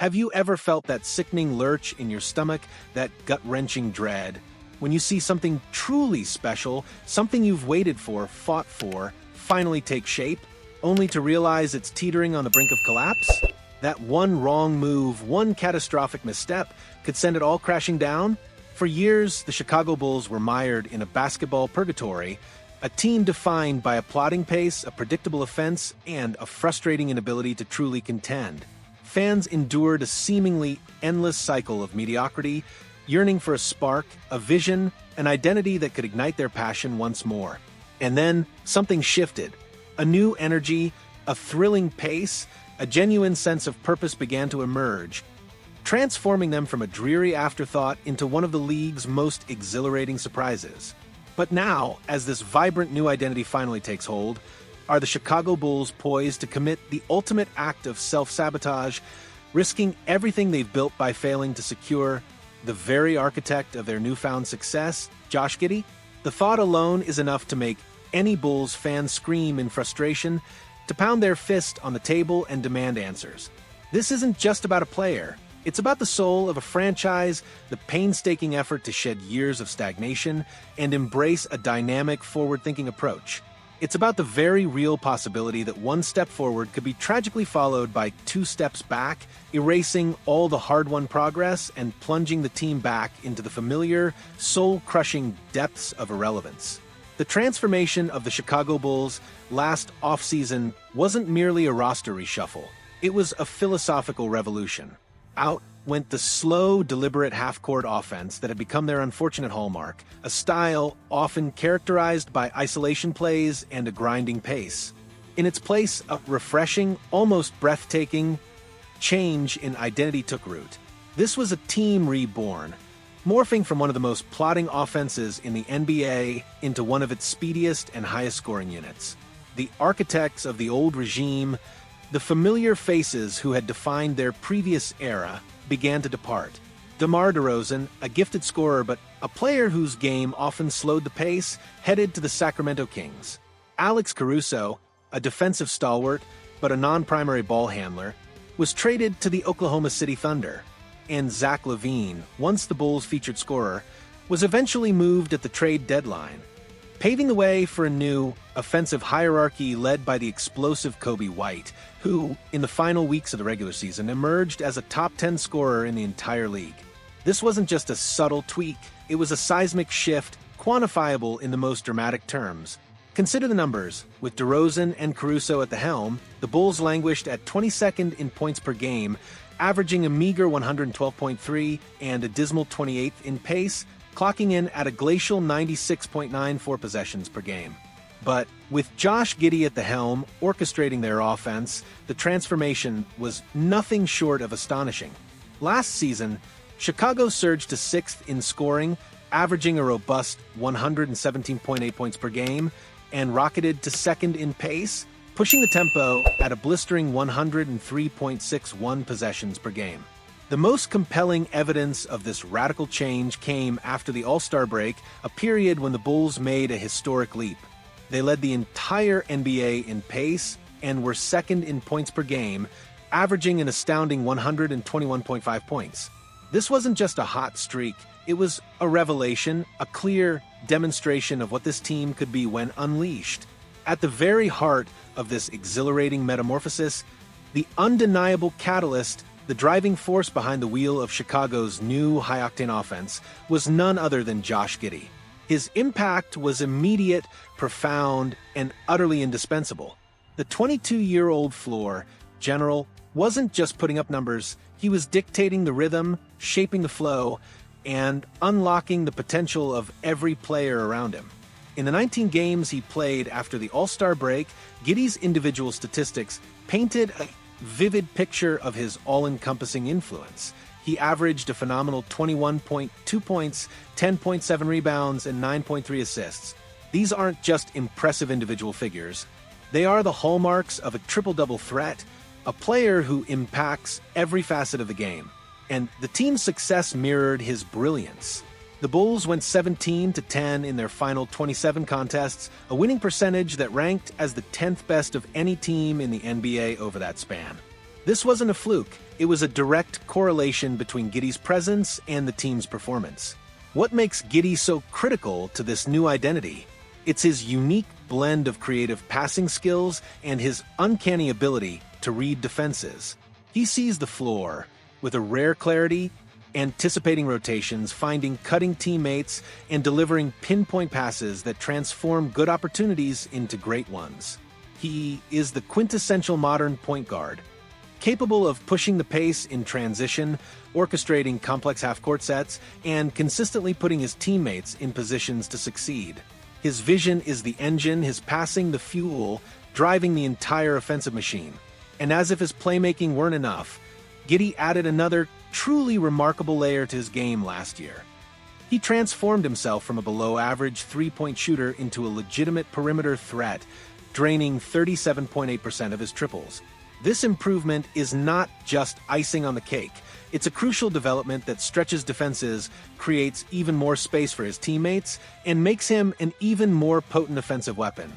Have you ever felt that sickening lurch in your stomach, that gut-wrenching dread? When you see something truly special, something you've waited for, fought for, finally take shape, only to realize it's teetering on the brink of collapse? That one wrong move, one catastrophic misstep, could send it all crashing down? For years, the Chicago Bulls were mired in a basketball purgatory, a team defined by a plodding pace, a predictable offense, and a frustrating inability to truly contend. Fans endured a seemingly endless cycle of mediocrity, yearning for a spark, a vision, an identity that could ignite their passion once more. And then, something shifted. A new energy, a thrilling pace, a genuine sense of purpose began to emerge, transforming them from a dreary afterthought into one of the league's most exhilarating surprises. But now, as this vibrant new identity finally takes hold, are the Chicago Bulls poised to commit the ultimate act of self-sabotage, risking everything they've built by failing to secure the very architect of their newfound success, Josh Giddey? The thought alone is enough to make any Bulls fan scream in frustration, to pound their fist on the table and demand answers. This isn't just about a player. It's about the soul of a franchise, the painstaking effort to shed years of stagnation and embrace a dynamic, forward-thinking approach. It's about the very real possibility that one step forward could be tragically followed by two steps back, erasing all the hard-won progress and plunging the team back into the familiar, soul-crushing depths of irrelevance. The transformation of the Chicago Bulls last offseason wasn't merely a roster reshuffle. It was a philosophical revolution. Out went the slow, deliberate half-court offense that had become their unfortunate hallmark, a style often characterized by isolation plays and a grinding pace. In its place, a refreshing, almost breathtaking change in identity took root. This was a team reborn, morphing from one of the most plodding offenses in the NBA into one of its speediest and highest-scoring units. The architects of the old regime, the familiar faces who had defined their previous era, began to depart. DeMar DeRozan, a gifted scorer but a player whose game often slowed the pace, headed to the Sacramento Kings. Alex Caruso, a defensive stalwart but a non-primary ball handler, was traded to the Oklahoma City Thunder. And Zach LaVine, once the Bulls' featured scorer, was eventually moved at the trade deadline, paving the way for a new, offensive hierarchy led by the explosive Kobe White, who, in the final weeks of the regular season, emerged as a top 10 scorer in the entire league. This wasn't just a subtle tweak, it was a seismic shift, quantifiable in the most dramatic terms. Consider the numbers. With DeRozan and Caruso at the helm, the Bulls languished at 22nd in points per game, averaging a meager 112.3 and a dismal 28th in pace, clocking in at a glacial 96.94 possessions per game. But with Josh Giddey at the helm, orchestrating their offense, the transformation was nothing short of astonishing. Last season, Chicago surged to 6th in scoring, averaging a robust 117.8 points per game, and rocketed to 2nd in pace, pushing the tempo at a blistering 103.61 possessions per game. The most compelling evidence of this radical change came after the All-Star break, a period when the Bulls made a historic leap. They led the entire NBA in pace and were 2nd in points per game, averaging an astounding 121.5 points. This wasn't just a hot streak, it was a revelation, a clear demonstration of what this team could be when unleashed. At the very heart of this exhilarating metamorphosis, the undeniable catalyst, the driving force behind the wheel of Chicago's new high-octane offense, was none other than Josh Giddey. His impact was immediate, profound, and utterly indispensable. The 22-year-old floor general wasn't just putting up numbers, he was dictating the rhythm, shaping the flow, and unlocking the potential of every player around him. In the 19 games he played after the All-Star break, Giddey's individual statistics painted a vivid picture of his all-encompassing influence. He averaged a phenomenal 21.2 points, 10.7 rebounds, and 9.3 assists. These aren't just impressive individual figures. They are the hallmarks of a triple-double threat, a player who impacts every facet of the game. And the team's success mirrored his brilliance. The Bulls went 17-10 in their final 27 contests, a winning percentage that ranked as the 10th best of any team in the NBA over that span. This wasn't a fluke, it was a direct correlation between Giddey's presence and the team's performance. What makes Giddey so critical to this new identity? It's his unique blend of creative passing skills and his uncanny ability to read defenses. He sees the floor with a rare clarity, anticipating rotations, finding cutting teammates, and delivering pinpoint passes that transform good opportunities into great ones. He is the quintessential modern point guard, capable of pushing the pace in transition, orchestrating complex half-court sets, and consistently putting his teammates in positions to succeed. His vision is the engine, his passing the fuel, driving the entire offensive machine. And as if his playmaking weren't enough, Giddey added another truly remarkable layer to his game last year. He transformed himself from a below-average three-point shooter into a legitimate perimeter threat, draining 37.8% of his triples. This improvement is not just icing on the cake. It's a crucial development that stretches defenses, creates even more space for his teammates, and makes him an even more potent offensive weapon.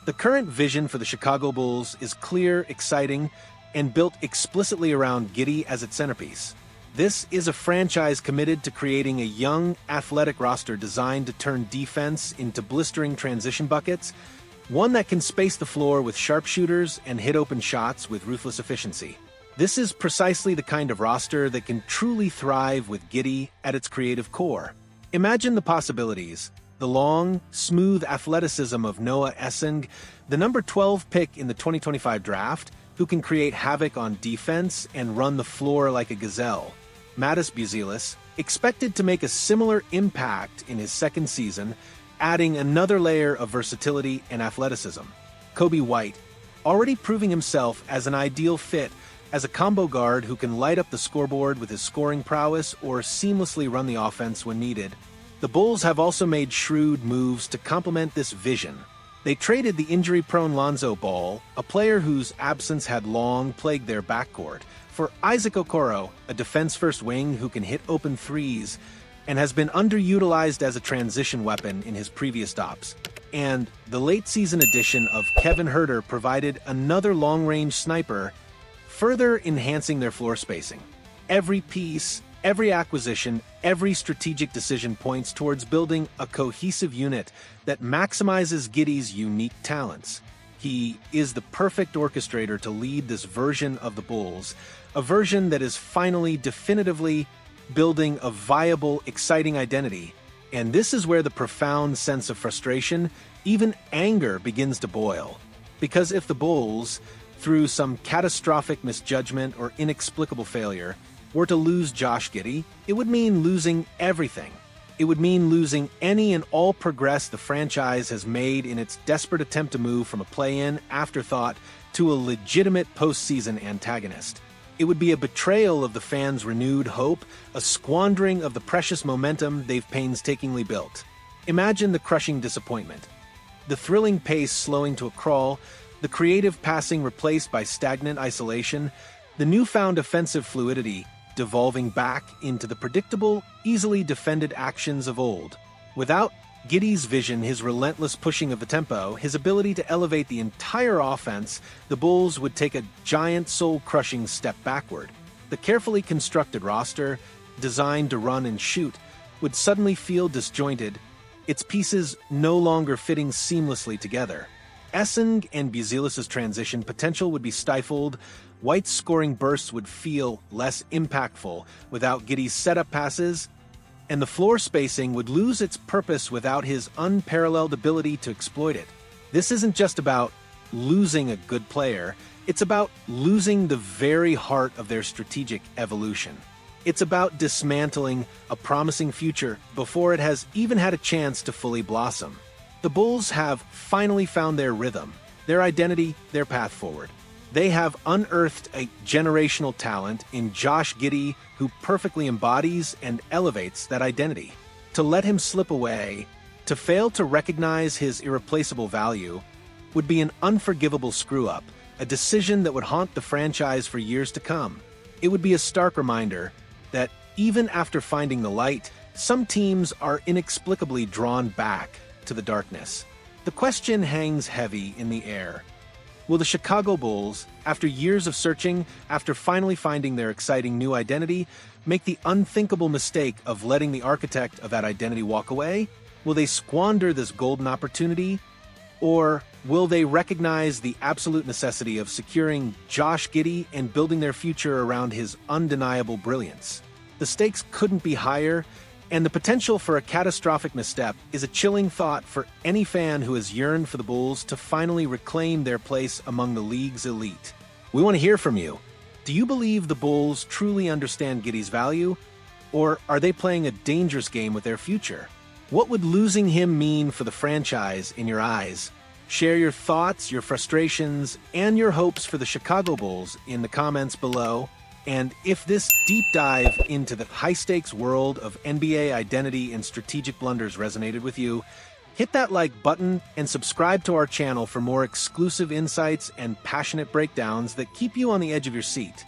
The current vision for the Chicago Bulls is clear, exciting, and built explicitly around Giddey as its centerpiece. This is a franchise committed to creating a young, athletic roster designed to turn defense into blistering transition buckets, one that can space the floor with sharpshooters and hit open shots with ruthless efficiency. This is precisely the kind of roster that can truly thrive with Giddey at its creative core. Imagine the possibilities. The long, smooth athleticism of Noah Essing, the number 12 pick in the 2025 draft, who can create havoc on defense and run the floor like a gazelle. Mattis Buzelis, expected to make a similar impact in his second season, adding another layer of versatility and athleticism. Kobe White, already proving himself as an ideal fit as a combo guard who can light up the scoreboard with his scoring prowess or seamlessly run the offense when needed. The Bulls have also made shrewd moves to complement this vision. They traded the injury-prone Lonzo Ball, a player whose absence had long plagued their backcourt, for Isaac Okoro, a defense-first wing who can hit open threes and has been underutilized as a transition weapon in his previous stops. And the late-season addition of Kevin Huerter provided another long-range sniper, further enhancing their floor spacing. Every piece, every acquisition, every strategic decision points towards building a cohesive unit that maximizes Giddey's unique talents. He is the perfect orchestrator to lead this version of the Bulls, a version that is finally definitively building a viable, exciting identity. And this is where the profound sense of frustration, even anger, begins to boil. Because if the Bulls, through some catastrophic misjudgment or inexplicable failure, were to lose Josh Giddey, it would mean losing everything. It would mean losing any and all progress the franchise has made in its desperate attempt to move from a play-in afterthought to a legitimate postseason antagonist. It would be a betrayal of the fans' renewed hope, a squandering of the precious momentum they've painstakingly built. Imagine the crushing disappointment. The thrilling pace slowing to a crawl, the creative passing replaced by stagnant isolation, the newfound offensive fluidity devolving back into the predictable, easily defended actions of old. Without Giddey's vision, his relentless pushing of the tempo, his ability to elevate the entire offense, the Bulls would take a giant soul-crushing step backward. The carefully constructed roster, designed to run and shoot, would suddenly feel disjointed, its pieces no longer fitting seamlessly together. Essing and Buzelis' transition potential would be stifled, White's scoring bursts would feel less impactful without Giddey's setup passes, and the floor spacing would lose its purpose without his unparalleled ability to exploit it. This isn't just about losing a good player, it's about losing the very heart of their strategic evolution. It's about dismantling a promising future before it has even had a chance to fully blossom. The Bulls have finally found their rhythm, their identity, their path forward. They have unearthed a generational talent in Josh Giddey who perfectly embodies and elevates that identity. To let him slip away, to fail to recognize his irreplaceable value, would be an unforgivable screw-up, a decision that would haunt the franchise for years to come. It would be a stark reminder that even after finding the light, some teams are inexplicably drawn back to the darkness. The question hangs heavy in the air. Will the Chicago Bulls, after years of searching, after finally finding their exciting new identity, make the unthinkable mistake of letting the architect of that identity walk away? Will they squander this golden opportunity? Or will they recognize the absolute necessity of securing Josh Giddey and building their future around his undeniable brilliance? The stakes couldn't be higher, and the potential for a catastrophic misstep is a chilling thought for any fan who has yearned for the Bulls to finally reclaim their place among the league's elite. We want to hear from you. Do you believe the Bulls truly understand Giddey's value? Or are they playing a dangerous game with their future? What would losing him mean for the franchise in your eyes? Share your thoughts, your frustrations, and your hopes for the Chicago Bulls in the comments below. And if this deep dive into the high-stakes world of NBA identity and strategic blunders resonated with you, hit that like button and subscribe to our channel for more exclusive insights and passionate breakdowns that keep you on the edge of your seat.